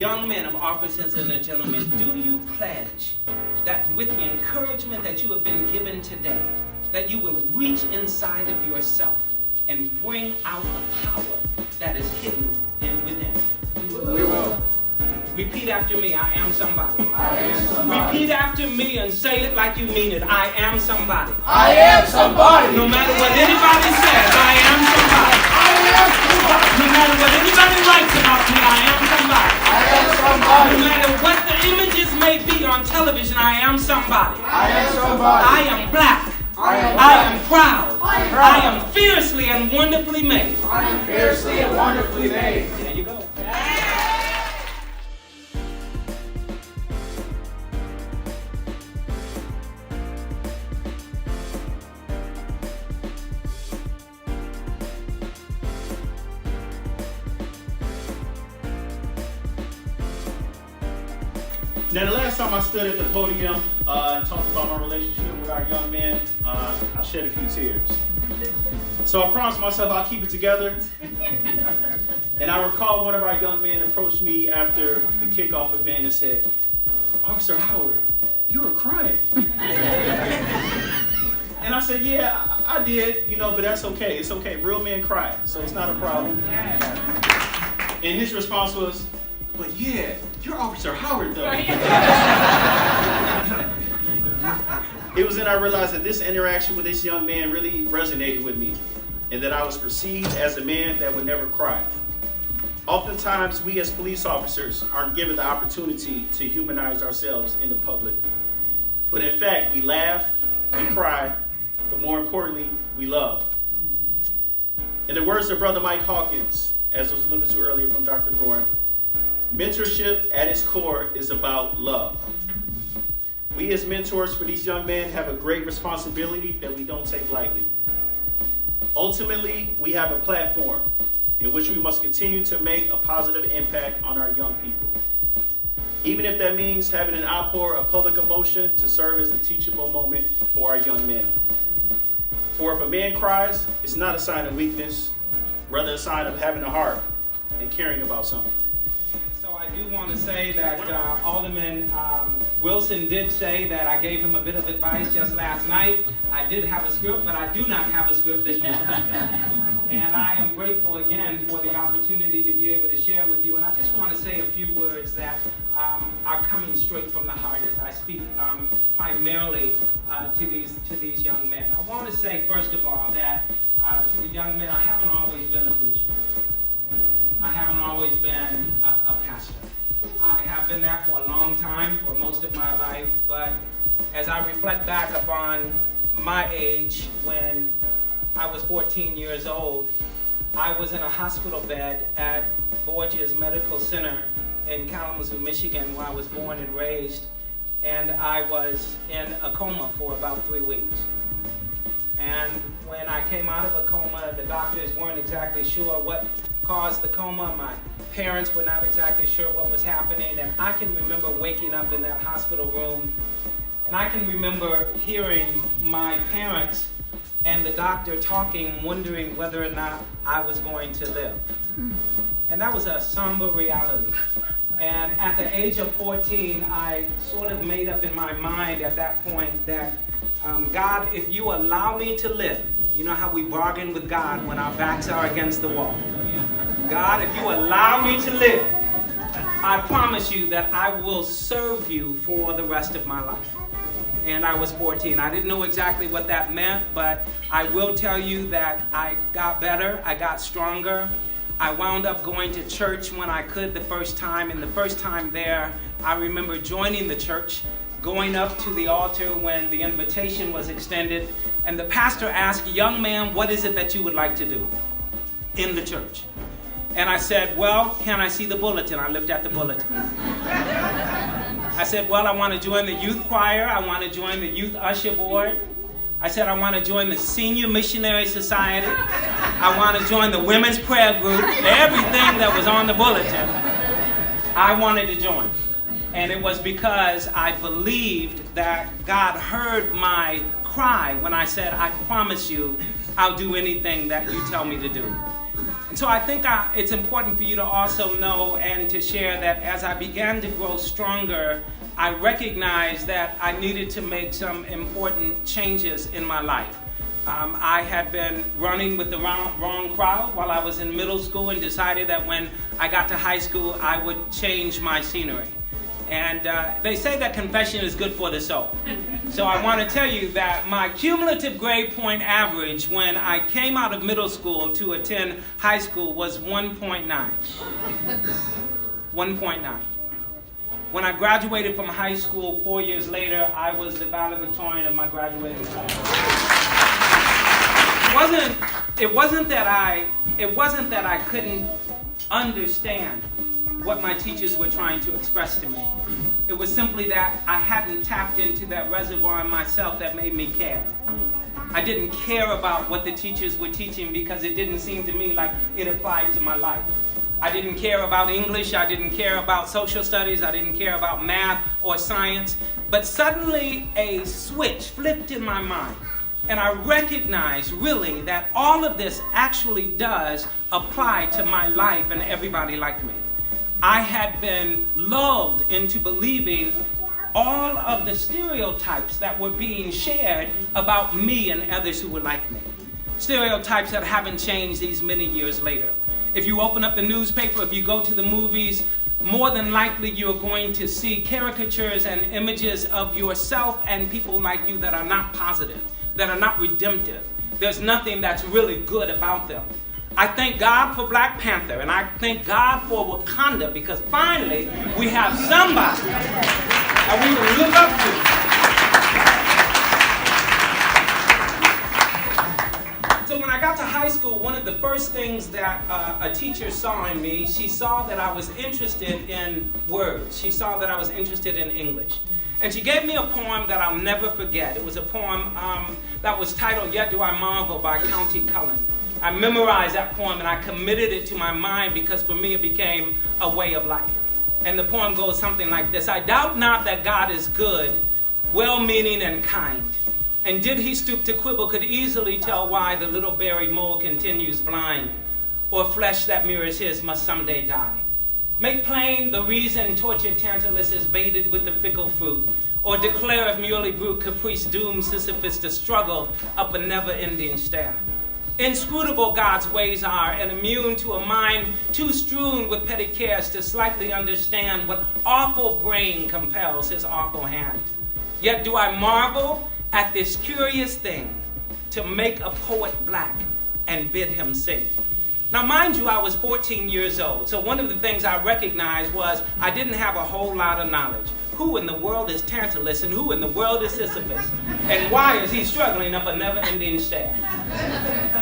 Young men of officers and gentlemen, do you pledge that with the encouragement that you have been given today, that you will reach inside of yourself and bring out the power that is hidden within? We will. Repeat after me, I am somebody. I am somebody. Repeat after me and say it like you mean it. I am somebody. I am somebody. No matter what anybody says, I am somebody. I am somebody. No matter what anybody writes about me, I am somebody. I am somebody. No matter what the images may be on television, I am somebody. I am somebody. I am black. I am I am proud. I am proud. I am fiercely and wonderfully made. I am fiercely and wonderfully made. There you go. Now, the last time I stood at the podium and talked about my relationship with our young men, I shed a few tears. So I promised myself I'll keep it together. And I recall one of our young men approached me after the kickoff event and said, "Officer Howard, you were crying." And I said, "Yeah, I did, but that's okay. It's okay. Real men cry, so it's not a problem." And his response was, "But yeah, you're Officer Howard, though." It was then I realized that this interaction with this young man really resonated with me, and that I was perceived as a man that would never cry. Oftentimes, we as police officers aren't given the opportunity to humanize ourselves in the public. But in fact, we laugh, we cry, but more importantly, we love. In the words of Brother Mike Hawkins, as was alluded to earlier from Dr. Gorin, mentorship at its core is about love. We as mentors for these young men have a great responsibility that we don't take lightly. Ultimately, we have a platform in which we must continue to make a positive impact on our young people. Even if that means having an outpour of public emotion to serve as a teachable moment for our young men. For if a man cries, it's not a sign of weakness, rather a sign of having a heart and caring about something. I do want to say that Alderman Wilson did say that I gave him a bit of advice just last night. I did have a script, but I do not have a script this morning. And I am grateful again for the opportunity to be able to share with you. And I just want to say a few words that are coming straight from the heart as I speak primarily to these young men. I want to say, first of all, that to the young men, I haven't always been a preacher. I haven't always been a pastor. I have been that for a long time, for most of my life, but as I reflect back upon my age, when I was 14 years old, I was in a hospital bed at Borges Medical Center in Kalamazoo, Michigan, where I was born and raised, and I was in a coma for about 3 weeks. And when I came out of a coma, the doctors weren't exactly sure what caused the coma. My parents were not exactly sure what was happening, and I can remember waking up in that hospital room, and I can remember hearing my parents and the doctor talking, wondering whether or not I was going to live. And that was a somber reality. And at the age of 14, I sort of made up in my mind at that point that God, if you allow me to live, you know how we bargain with God when our backs are against the wall. God, if you allow me to live, I promise you that I will serve you for the rest of my life. And I was 14. I didn't know exactly what that meant, but I will tell you that I got better, I got stronger. I wound up going to church when I could the first time, and the first time there, I remember joining the church, going up to the altar when the invitation was extended, and the pastor asked, "Young man, what is it that you would like to do in the church?" And I said, "Well, can I see the bulletin?" I looked at the bulletin. I said, "Well, I want to join the youth choir. I want to join the youth usher board. I said, I want to join the Senior Missionary Society. I want to join the women's prayer group." Everything that was on the bulletin, I wanted to join. And it was because I believed that God heard my cry when I said, "I promise you, I'll do anything that you tell me to do." So I think it's important for you to also know and to share that as I began to grow stronger, I recognized that I needed to make some important changes in my life. I had been running with the wrong crowd while I was in middle school and decided that when I got to high school, I would change my scenery. And they say that confession is good for the soul. So I want to tell you that my cumulative grade point average when I came out of middle school to attend high school was 1.9. 1.9. When I graduated from high school 4 years later, I was the valedictorian of my graduating class. It wasn't that I couldn't understand what my teachers were trying to express to me. It was simply that I hadn't tapped into that reservoir in myself that made me care. I didn't care about what the teachers were teaching because it didn't seem to me like it applied to my life. I didn't care about English, I didn't care about social studies, I didn't care about math or science. But suddenly a switch flipped in my mind. And I recognized really that all of this actually does apply to my life and everybody like me. I had been lulled into believing all of the stereotypes that were being shared about me and others who were like me. Stereotypes that haven't changed these many years later. If you open up the newspaper, if you go to the movies, more than likely you're going to see caricatures and images of yourself and people like you that are not positive, that are not redemptive. There's nothing that's really good about them. I thank God for Black Panther, and I thank God for Wakanda, because finally we have somebody that we can look up to. So when I got to high school, one of the first things that a teacher saw in me, she saw that I was interested in words. She saw that I was interested in English. And she gave me a poem that I'll never forget. It was a poem that was titled, Yet Do I Marvel by Countee Cullen. I memorized that poem and I committed it to my mind because for me it became a way of life. And the poem goes something like this. I doubt not that God is good, well-meaning and kind. And did he stoop to quibble, could easily tell why the little buried mole continues blind, or flesh that mirrors his must someday die. Make plain the reason tortured Tantalus is baited with the fickle fruit, or declare if merely brute caprice dooms Sisyphus to struggle up a never-ending stair. Inscrutable God's ways are, and immune to a mind too strewn with petty cares to slightly understand what awful brain compels his awful hand. Yet do I marvel at this curious thing, to make a poet black and bid him sing. Now, mind you, I was 14 years old, so one of the things I recognized was I didn't have a whole lot of knowledge. Who in the world is Tantalus and who in the world is Sisyphus? And why is he struggling up a never-ending stair?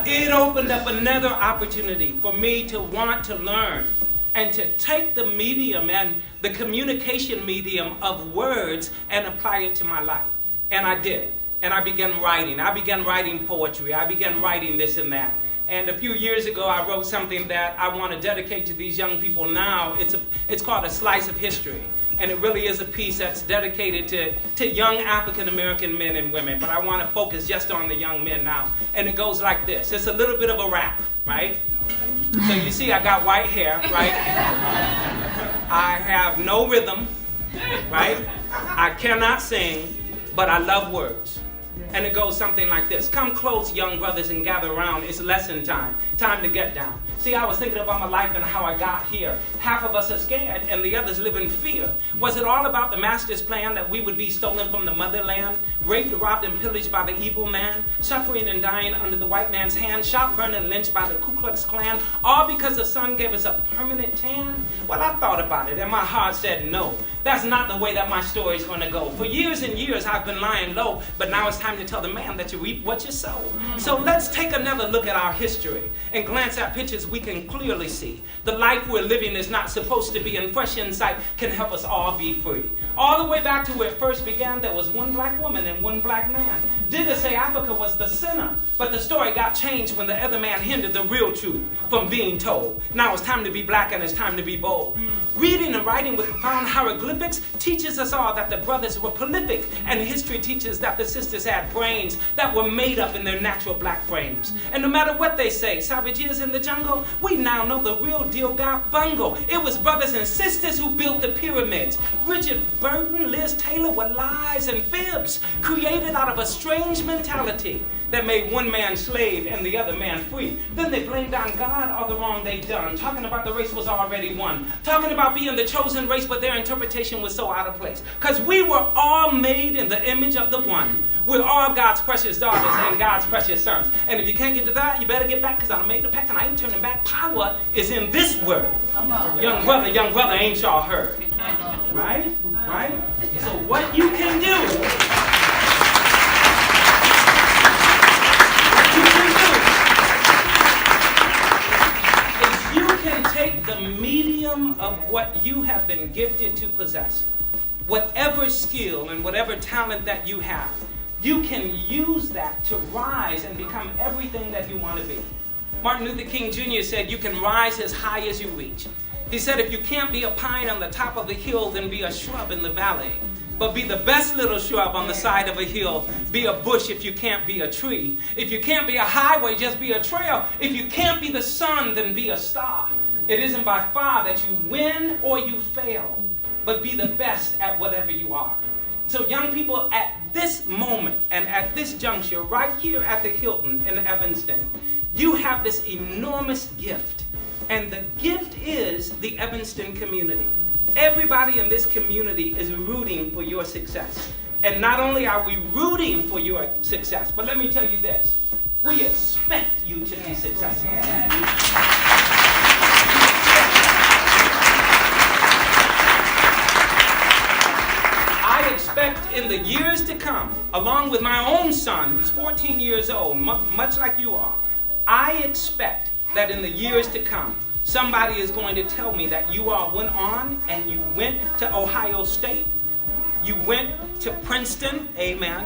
It opened up another opportunity for me to want to learn and to take the medium and the communication medium of words and apply it to my life. And I did. And I began writing. I began writing poetry. I began writing this and that. And a few years ago, I wrote something that I want to dedicate to these young people now. It's called A Slice of History. And it really is a piece that's dedicated to young African-American men and women. But I want to focus just on the young men now. And it goes like this. It's a little bit of a rap, right? So you see, I got white hair, right? I have no rhythm, right? I cannot sing, but I love words. And it goes something like this. Come close, young brothers, and gather around. It's lesson time. Time to get down. See, I was thinking about my life and how I got here. Half of us are scared and the others live in fear. Was it all about the master's plan that we would be stolen from the motherland, raped, robbed, and pillaged by the evil man, suffering and dying under the white man's hand, shot, burned, and lynched by the Ku Klux Klan, all because the sun gave us a permanent tan? Well, I thought about it and my heart said no. That's not the way that my story's going to go. For years and years, I've been lying low, but now it's time to tell the man that you reap what you sow. So let's take another look at our history and glance at pictures we can clearly see. The life we're living is not supposed to be, and fresh insight can help us all be free. All the way back to where it first began, there was one black woman and one black man. Diggers say Africa was the center, but the story got changed when the other man hindered the real truth from being told. Now it's time to be black and it's time to be bold. Reading and writing with profound hieroglyphics teaches us all that the brothers were prolific, and history teaches that the sisters had brains that were made up in their natural black frames. And no matter what they say, savages in the jungle, we now know the real deal got bungled. It was brothers and sisters who built the pyramids. Richard Burton, Liz Taylor were lies and fibs created out of a strange mentality that made one man slave and the other man free. Then they blamed on God all the wrong they done, talking about the race was already won, talking about being the chosen race, but their interpretation was so out of place. Because we were all made in the image of the one. We're all God's precious daughters and God's precious sons. And if you can't get to that, you better get back, because I made the pact and I ain't turning back. Power is in this word. Young brother, ain't y'all heard? Right? Right? So what you can do, take the medium of what you have been gifted to possess, whatever skill and whatever talent that you have, you can use that to rise and become everything that you want to be. Martin Luther King Jr. said, you can rise as high as you reach. He said, if you can't be a pine on the top of a hill, then be a shrub in the valley. But be the best little shrub on the side of a hill. Be a bush if you can't be a tree. If you can't be a highway, just be a trail. If you can't be the sun, then be a star. It isn't by far that you win or you fail, but be the best at whatever you are. So young people, at this moment and at this juncture, right here at the Hilton in Evanston, you have this enormous gift. And the gift is the Evanston community. Everybody in this community is rooting for your success. And not only are we rooting for your success, but let me tell you this, we expect you to be successful. I expect in the years to come, along with my own son, who's 14 years old, much like you are, I expect that in the years to come, somebody is going to tell me that you all went on and you went to Ohio State, you went to Princeton, amen.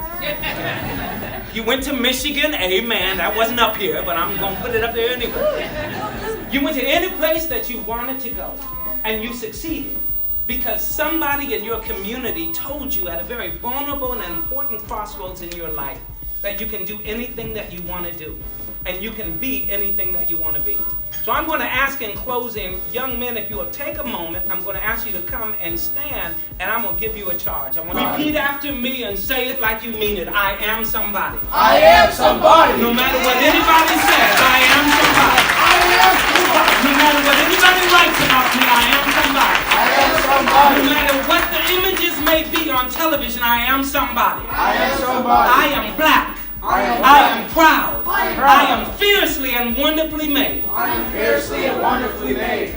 You went to Michigan, amen. That wasn't up here, but I'm going to put it up there anyway. You went to any place that you wanted to go, and you succeeded. Because somebody in your community told you at a very vulnerable and important crossroads in your life that you can do anything that you want to do. And you can be anything that you want to be. So I'm going to ask in closing, young men, if you will take a moment, I'm going to ask you to come and stand, and I'm going to give you a charge. I want to repeat after me and say it like you mean it. I am somebody. I am somebody. No matter what anybody says, I am somebody. I am somebody. No matter what anybody writes about me, I am somebody. I am somebody. No matter what the images may be on television, I am somebody. I am somebody. I am black. I am proud. I am fiercely and wonderfully made. I am fiercely and wonderfully made.